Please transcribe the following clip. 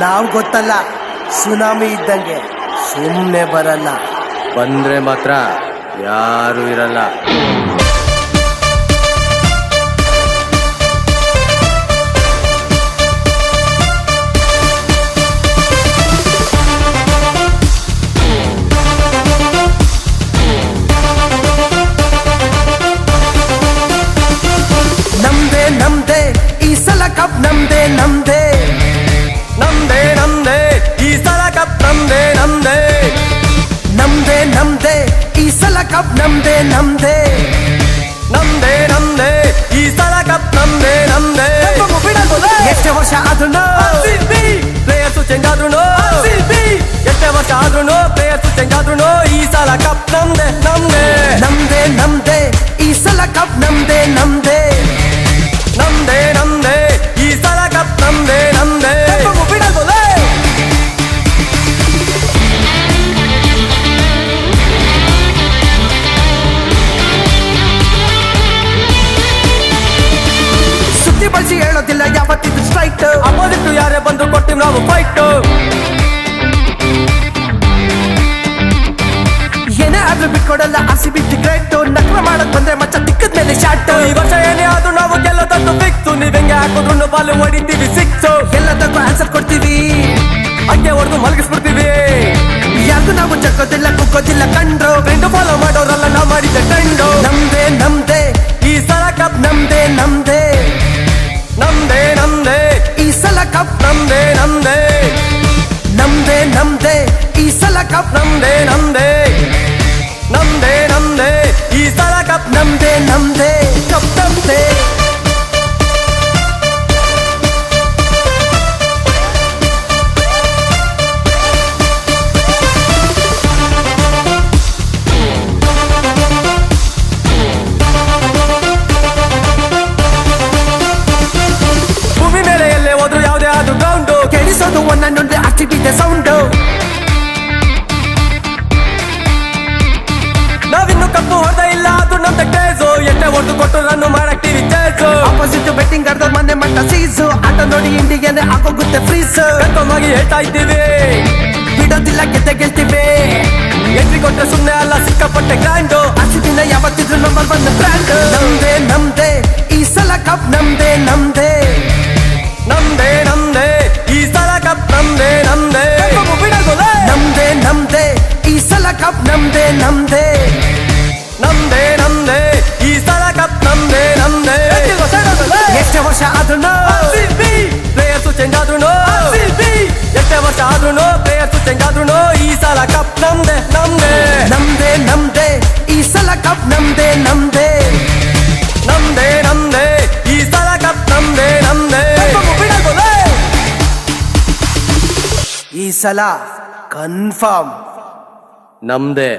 ನಾವು ಗೊತ್ತಲ್ಲ, ಸುನಾಮಿ ಇದ್ದಂಗೆ ಸುಮ್ಮನೆ ಬರಲ್ಲ. ಬಂದ್ರೆ ಮಾತ್ರ ಯಾರು ಇರಲ್ಲ. ನಮ್ದೇ ನಮ್ದೇ ಈ ಸಲ ಕಪ್, ನಮ್ದೇ ನಮ್ದೇ ನಮ್ದೇ ನಮ್ದೇ ಈ ಸಲ ಕಪ್, ನಮ್ದೇ ನಮ್ದೇ ನಮ್ದೇ ನಮ್ದೇ ಈ ಸಲ ಕಪ್, ನಮ್ದೇ ನಮ್ದೇ ನಮ್ದೇ ನಮ್ದೇ ಈ ಸಲ ಕಪ್, ನಮ್ದೇ ನಮ್ದೇ. ಎಷ್ಟೇ ವರ್ಷ ಆದ್ರೂ ಪ್ಲೇಯರ್ಸು ಚೇಂಜ್ ಆದ್ರೂ, ಎಷ್ಟೇ ವರ್ಷ ಆದ್ರೂ ಪ್ಲೇಯರ್ಸು ಚೇಂಜ್ ಆದ್ರೂ ಈ ಸಲ ಕಪ್ ನಮ್ದೇ ನಮ್ದೇ. ನಮ್ದೇ ನಮ್ದೇ ಈ ಸಲ ಕಪ್, ನಮ್ದೇ ನಮ್ದೇ ನಮ್ದೇ ನಮ್ದೇ ಈ ಸಲ ಕಪ್, ನಮ್ದೇ ನಮ್ದೇ. ಸುದ್ದಿ ಬಳಸಿ ಹೇಳೋದಿಲ್ಲ ಯಾವತ್ತಿದ್ದು ಸ್ಟ್ರೈಟ್. ಅಪೋಸಿಟ್ ಯಾರೇ ಬಂದ್ರು ಕೊಟ್ಟಿವ್ ನಾವು ಫೈಟ್. ಏನೇ ಆದ್ರೂ ಬಿಟ್ಕೊಡಲ್ಲ RCB ಗ್ರೇಟ್. ನಕ್ರ ಮಾಡಕ್ ಬಂದ್ರೆ ಮಚ್ಚ ತಿಕ್ಕದ ಮೇಲೆ ಶಾಟ್. ಈ ವರ್ಷ ಏನೇ ಆದ್ರೂ ನಾವು ಗೆಲ್ಲೋದಂತೂ ಫಿಕ್ಸ್. ನೀವ್ ಹೆಂಗೆ ಹಾಕಿದ್ರು ಬಾಲ್ ಹೊಡಿತೀವಿ ಸಿಕ್ಸ್. ಎಲ್ಲದಕ್ಕೂ ಆನ್ಸರ್ ಕೊಡ್ತೀವಿ, ಹಂಗೆ ಹೊಡೆದು ಮಲಗಿಸ್ಬಿಡ್ತೀವಿ. ಯಾರಿಗೂ ನಾವು ಜಗ್ಗೋದಿಲ್ಲ ಕುಕ್ಕೋದಿಲ್ಲ ಕಂಡ್ರು. ಟ್ರೆಂಡ್ ಫಾಲೋ ಮಾಡೋರಲ್ಲ ನಾವು ಮಾಡಿದ್ದೆ ಟ್ರೆಂಡ್. ನಮ್ದೇ ನಮ್ದೇ ಈ ಸಲ ಕಪ್, ನಮ್ದೇ ನಮ್ದೇ ನಮ್ದೇ ನಮ್ದೇ ಈ ಸಲ ಕಪ್, ನಮ್ದೇ ನಮ್ದೇ ನಮ್ದೇ ನಮ್ದೇ ಈ ಸಲ ಕಪ್, ನಮ್ದೇ ನಮ್ದೇ ನಮ್ದೇ ನಮ್ದೇ ಈ ಸಲ ಕಪ್, ನಮ್ದೇ ನಮ್ದೇ ಕಪ್ ನಮ್ದೇ. ಭೂಮಿ ಮೇಲೆ ಎಲ್ಲೇ ಹೋದ್ರು ಯಾವುದೇ ಆದ್ರೂ ಗ್ರೌಂಡು ಕೇಳಿಸೋದು ಒಂದೊಂದು RCB ಸೌಂಡು. ನಾವಿನ್ನು ಕಪ್ಪು ಹೊಡೆದ ಇಲ್ಲ ಅದು ನಮ್ದ ಟೇಸು. ಎಷ್ಟೇ ಹೊಡೆದು ಕೊಟ್ಟು ರನ್ ಮಾಡಾಕ್ತೀವಿ ಚೇಸು. ಆಪೋಸಿಟ್ ಬೆಟ್ಟಿಂಗ್ ಆಡ್ದ ಮೊನ್ನೆ ಮಟ್ಟ ಸೀಸು. ಆಟ ನೋಡಿ ಇಂಡಿಯಾನೆ ಆಗೋಗುತ್ತೆ ಫ್ರೀಸ್. ಕನ್ಫರ್ಮ್ ಆಗಿ ಹೇಳ್ತಾ ಇದ್ದೀವಿ, ಬಿಡೋದಿಲ್ಲ ಗೆದ್ದೆ ಗೆಲ್ತೀವಿ. ಎಂಟ್ರಿ ಕೊಟ್ರೆ ಸುಮ್ನೆ ಅಲ್ಲ ಸಿಕ್ಕಾಪಟ್ಟೆ ಗ್ರ್ಯಾಂಡು. RCB ಯಾವತ್ತಿದ್ರು ನಂಬರ್ 1 ಬ್ರ್ಯಾಂಡ್. ನಮ್ದೇ ನಮ್ದೇ ಈ ಸಲ ಕಪ್, ನಮ್ದೇ ನಮ್ದೇ ನಮ್ದೇ ನಮ್ದೇ ಈ ಸಲ ಕಪ್, ನಮ್ದೇ ನಮ್ದೇ. ನಮ್ದೇ ನಮ್ದೇ ಈ ಸಲ ಕಪ್, ನಮ್ದೇ ನಮ್ದೇ ನಮ್ದೇ ನಮ್ದೇ ಈ ಸಲ ಕಪ್, ನಮ್ದೇ ನಮ್ದೇ. ಎಷ್ಟೇ ವರ್ಷ ಆದ್ರೂ ಪ್ಲೇಯರ್ಸು ಚೇಂಜ್ ಆದ್ರೂ, ಎಷ್ಟೇ ವರ್ಷ ಆದ್ರೂ ಪ್ಲೇಯರ್ಸು ಚೇಂಜ್ ಆದ್ರೂ ಈ ಸಲ ಕಪ್, ನಮ್ದೇ ನಮ್ದೇ ನಮ್ದೇ ನಮ್ದೇ ಈ ಸಲ ಕಪ್, ನಮ್ದೇ ನಮ್ದೇ ನಮ್ದೇ ನಮ್ದೇ ಈ ಸಲ ಕಪ್, ನಮ್ದೇ ನಮ್ದೇ. ಈ ಸಲ ಕನ್ಫರ್ಮ್ ನಮ್ದೇ.